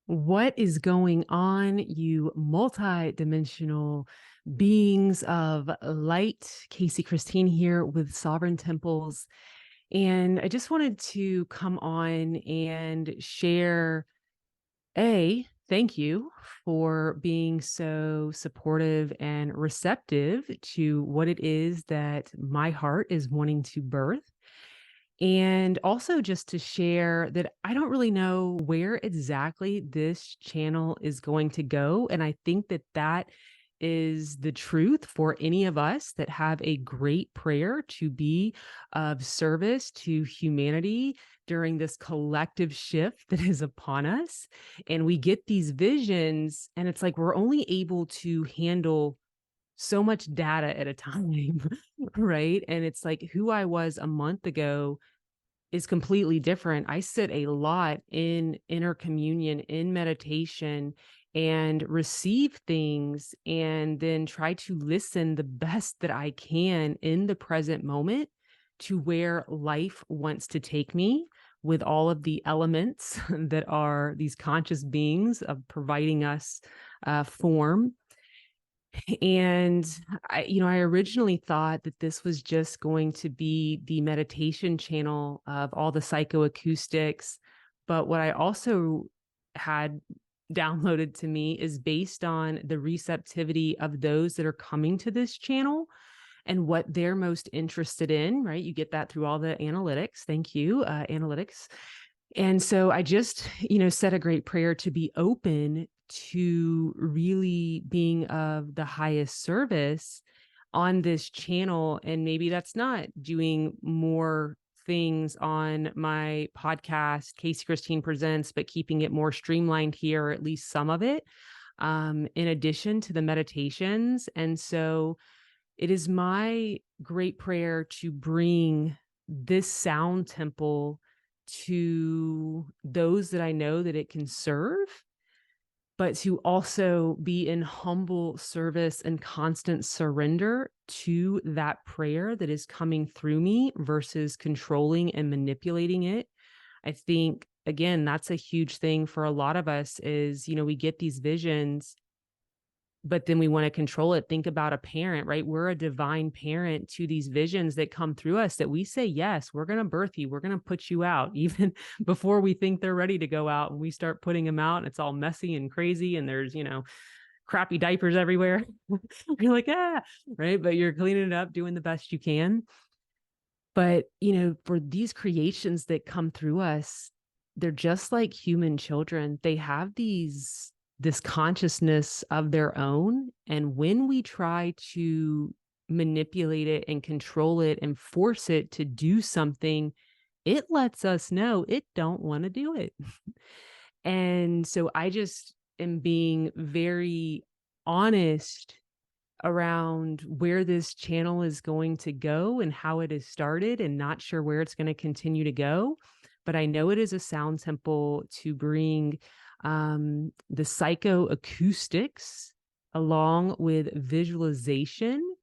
What is going on, you multi-dimensional beings of light? Casey Christine here with Sovereign Temples. And I just wanted to come on and share thank you for being so supportive and receptive to what it is that my heart is wanting to birth. And also just to share that I don't really know where exactly this channel is going to go. And I think that that is the truth for any of us that have a great prayer to be of service to humanity during this collective shift that is upon us. And we get these visions, and it's like we're only able to handle so much data at a time, right? And it's like who I was a month ago is completely different. I sit a lot in inner communion, in meditation, and receive things and then try to listen the best that I can in the present moment to where life wants to take me with all of the elements that are these conscious beings of providing us form. And I originally thought that this was just going to be the meditation channel of all the psychoacoustics. But what I also had downloaded to me is based on the receptivity of those that are coming to this channel and what they're most interested in, right? You get that through all the analytics. Thank you, analytics. And so I just, said a great prayer to be open to really being of the highest service on this channel. And maybe that's not doing more things on my podcast, Casey Christine Presents, but keeping it more streamlined here, or at least some of it, in addition to the meditations. And so it is my great prayer to bring this sound temple to those that I know that it can serve, but to also be in humble service and constant surrender to that prayer that is coming through me versus controlling and manipulating it. I think, again, that's a huge thing for a lot of us is, we get these visions, but then we want to control it. Think about a parent, right? We're a divine parent to these visions that come through us that we say, yes, we're going to birth you. We're going to put you out even before we think they're ready to go out. And we start putting them out and it's all messy and crazy. And there's, crappy diapers everywhere. You're like, right. But you're cleaning it up, doing the best you can. But, for these creations that come through us, they're just like human children. They have this consciousness of their own. And when we try to manipulate it and control it and force it to do something, it lets us know it don't want to do it. And so I just am being very honest around where this channel is going to go and how it has started, and not sure where it's going to continue to go. But I know it is a sound temple to bring the psychoacoustics along with visualization.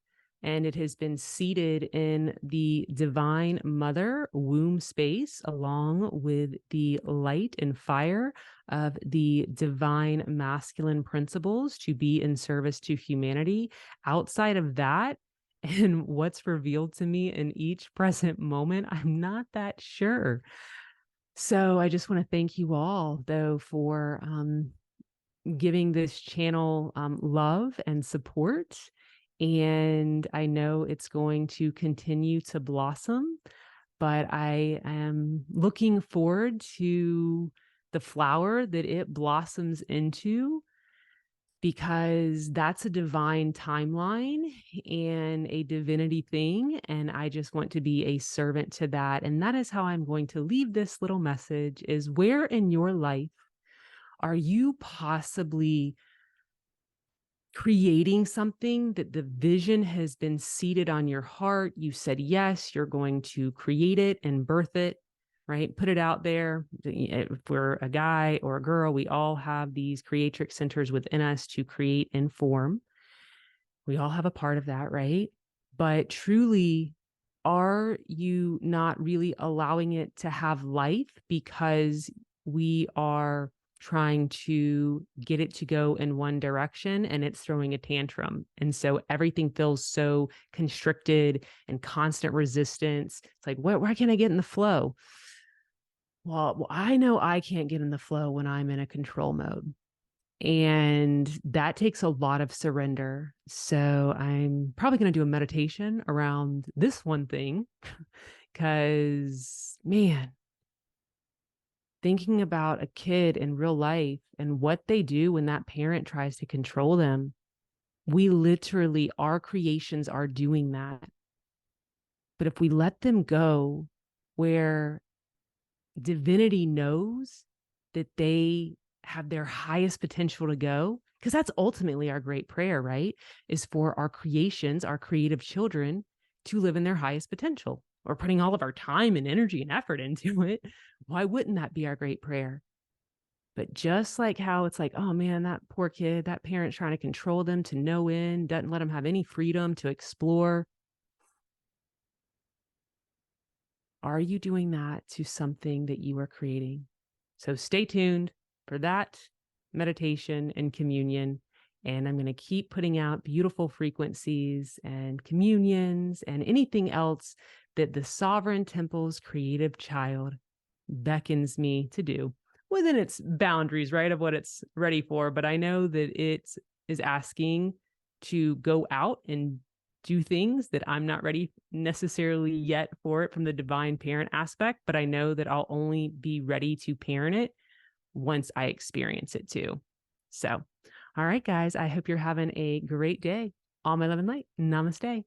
And it has been seated in the divine mother womb space along with the light and fire of the divine masculine principles to be in service to humanity. Outside of that, and what's revealed to me in each present moment, I'm not that sure. So I just want to thank you all, though, for giving this channel love and support. And I know it's going to continue to blossom, but I am looking forward to the flower that it blossoms into, because that's a divine timeline and a divinity thing. And I just want to be a servant to that. And that is how I'm going to leave this little message: is where in your life are you possibly creating something that the vision has been seated on your heart? You said, yes, you're going to create it and birth it, right? Put it out there. If we're a guy or a girl, we all have these creatrix centers within us to create and form. We all have a part of that, right? But truly, are you not really allowing it to have life because we are trying to get it to go in one direction and it's throwing a tantrum. And so everything feels so constricted and constant resistance. It's like, where can I get in the flow? Well, I know I can't get in the flow when I'm in a control mode. And that takes a lot of surrender. So I'm probably going to do a meditation around this one thing because, man, thinking about a kid in real life and what they do when that parent tries to control them, we literally, our creations are doing that. But if we let them go, where divinity knows that they have their highest potential to go, because that's ultimately our great prayer, right? Is for our creations, our creative children to live in their highest potential. We're putting all of our time and energy and effort into it. Why wouldn't that be our great prayer? But just like how it's like, oh man, that poor kid, that parent's trying to control them to no end, doesn't let them have any freedom to explore. Are you doing that to something that you are creating? So stay tuned for that meditation and communion. And I'm going to keep putting out beautiful frequencies and communions and anything else that the Sovereign Temple's creative child beckons me to do within its boundaries, right, of what it's ready for. But I know that it is asking to go out and do things that I'm not ready necessarily yet for it from the divine parent aspect, but I know that I'll only be ready to parent it once I experience it too. So, all right, guys, I hope you're having a great day. All my love and light. Namaste.